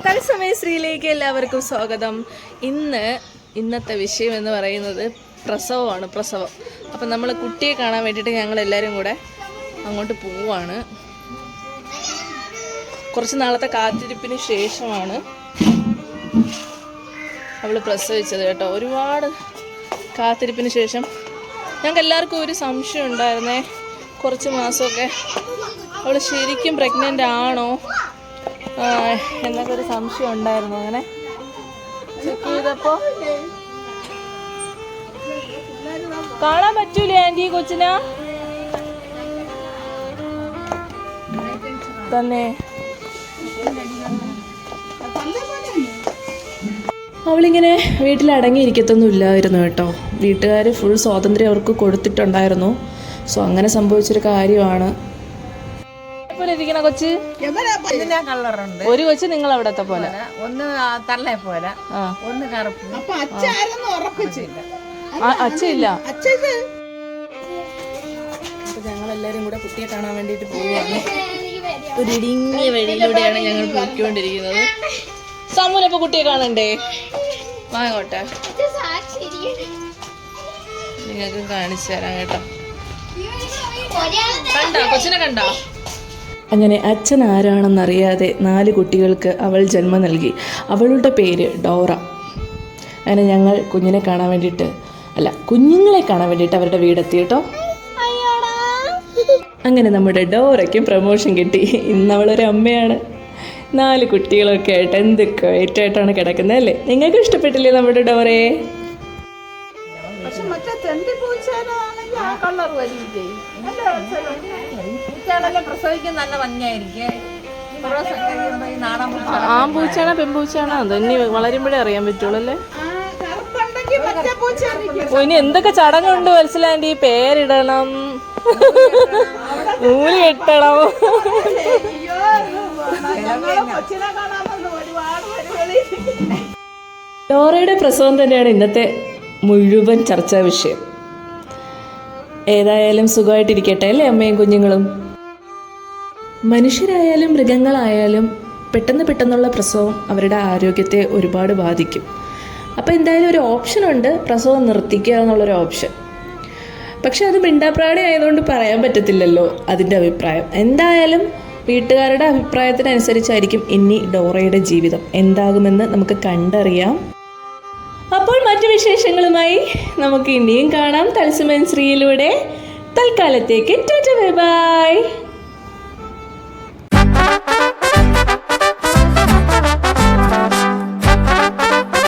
തത്സമയ ശ്രീയിലേക്ക് എല്ലാവർക്കും സ്വാഗതം. ഇന്നത്തെ വിഷയം എന്ന് പറയുന്നത് പ്രസവമാണ്. പ്രസവം. അപ്പം നമ്മൾ കുട്ടിയെ കാണാൻ വേണ്ടിയിട്ട് ഞങ്ങൾ എല്ലാവരും കൂടെ അങ്ങോട്ട് പോവാണ്. കുറച്ച് നാളത്തെ കാത്തിരിപ്പിന് ശേഷമാണ് അവൾ പ്രസവിച്ചത് കേട്ടോ. ഒരുപാട് കാത്തിരിപ്പിന് ശേഷം ഞങ്ങൾക്ക് എല്ലാവർക്കും ഒരു സംശയം ഉണ്ടായിരുന്നേ, കുറച്ച് മാസമൊക്കെ അവൾ ശരിക്കും പ്രഗ്നൻ്റ് ആണോ എന്നൊക്കെ ഒരു സംശയം ഉണ്ടായിരുന്നു. അങ്ങനെ ചെക്ക് ചെയ്തപ്പോൾ കാണാൻ പറ്റൂലേ ആൻറ്റി കൊച്ചിനാ തന്നെ. അവളിങ്ങനെ വീട്ടിൽ അടങ്ങിയിരിക്കത്തൊന്നും ഇല്ലായിരുന്നു കേട്ടോ. വീട്ടുകാർ ഫുൾ സ്വാതന്ത്ര്യം അവർക്ക് കൊടുത്തിട്ടുണ്ടായിരുന്നു. സോ അങ്ങനെ സംഭവിച്ചൊരു കാര്യമാണ്. ഇരിക്കണ കൊച്ച് ഒരു കൊച്ച് നിങ്ങൾ അവിടത്തെ പോലെ, ഒന്ന് തള്ളെ പോലെ, ഒന്ന് കറുപ്പ്. അച്ഛയില്ല. അപ്പൊ ഞങ്ങളെല്ലാരും കൂടെ കുട്ടിയെ കാണാൻ വേണ്ടിട്ട് പോവുകയാണ്. ഒരു ഇടുങ്ങിയ വഴിയിലൂടെയാണ് ഞങ്ങൾ പോയിക്കൊണ്ടിരിക്കുന്നത്. സമൂലപ്പൊ കുട്ടിയെ കാണണ്ടേ? വാങ്ങോട്ടെ, നിങ്ങൾക്ക് കാണിച്ചു തരാം കേട്ടോ. കണ്ടോ കൊച്ചിനെ കണ്ടോ? അങ്ങനെ അച്ഛൻ ആരാണെന്നറിയാതെ 4 കുട്ടികൾക്ക് അവൾ ജന്മം നൽകി. അവളുടെ പേര് ഡോറ. അങ്ങനെ ഞങ്ങൾ കുഞ്ഞുങ്ങളെ കാണാൻ വേണ്ടിയിട്ട് അവരുടെ വീടെത്തി കേട്ടോ. അങ്ങനെ നമ്മുടെ ഡോറയ്ക്കും പ്രമോഷൻ കിട്ടി. ഇന്നവളൊരു അമ്മയാണ്. 4 കുട്ടികളൊക്കെ ആയിട്ട് എന്തൊക്കെ ഏറ്റായിട്ടാണ് കിടക്കുന്നത് അല്ലേ? നിങ്ങൾക്ക് ഇഷ്ടപ്പെട്ടില്ലേ നമ്മുടെ ഡോറയെ? ആമ്പൂച്ചാണോ പെമ്പൂച്ചാണോ അത് ഇനി വളരുമ്പോഴേ അറിയാൻ പറ്റുള്ളൂ അല്ലേ? ഇനി എന്തൊക്കെ ചടങ്ങുണ്ട് മനസ്സിലാൻഡി? പേരിടണം, നൂല് കെട്ടണം. ഡോറയുടെ പ്രസവം തന്നെയാണ് ഇന്നത്തെ മുഴുവൻ ചർച്ചാ വിഷയം. ഏതായാലും സുഖമായിട്ടിരിക്കട്ടെ അല്ലേ അമ്മയും കുഞ്ഞുങ്ങളും. മനുഷ്യരായാലും മൃഗങ്ങളായാലും പെട്ടെന്നുള്ള പ്രസവം അവരുടെ ആരോഗ്യത്തെ ഒരുപാട് ബാധിക്കും. അപ്പോൾ എന്തായാലും ഒരു ഓപ്ഷനുണ്ട്, പ്രസവം നിർത്തിക്കുക എന്നുള്ളൊരു ഓപ്ഷൻ. പക്ഷെ അത് മിണ്ടാപ്രാണി ആയതുകൊണ്ട് പറയാൻ പറ്റത്തില്ലല്ലോ അതിൻ്റെ അഭിപ്രായം. എന്തായാലും വീട്ടുകാരുടെ അഭിപ്രായത്തിനനുസരിച്ചായിരിക്കും ഇനി ഡോറയുടെ ജീവിതം എന്താകുമെന്ന് നമുക്ക് കണ്ടറിയാം. അപ്പോൾ മറ്റു വിശേഷങ്ങളുമായി നമുക്ക് ഇനിയും കാണാം തത്സമയ ശ്രീയിലൂടെ. തൽക്കാലത്തേക്ക് ടാറ്റാ ബൈ ബൈ.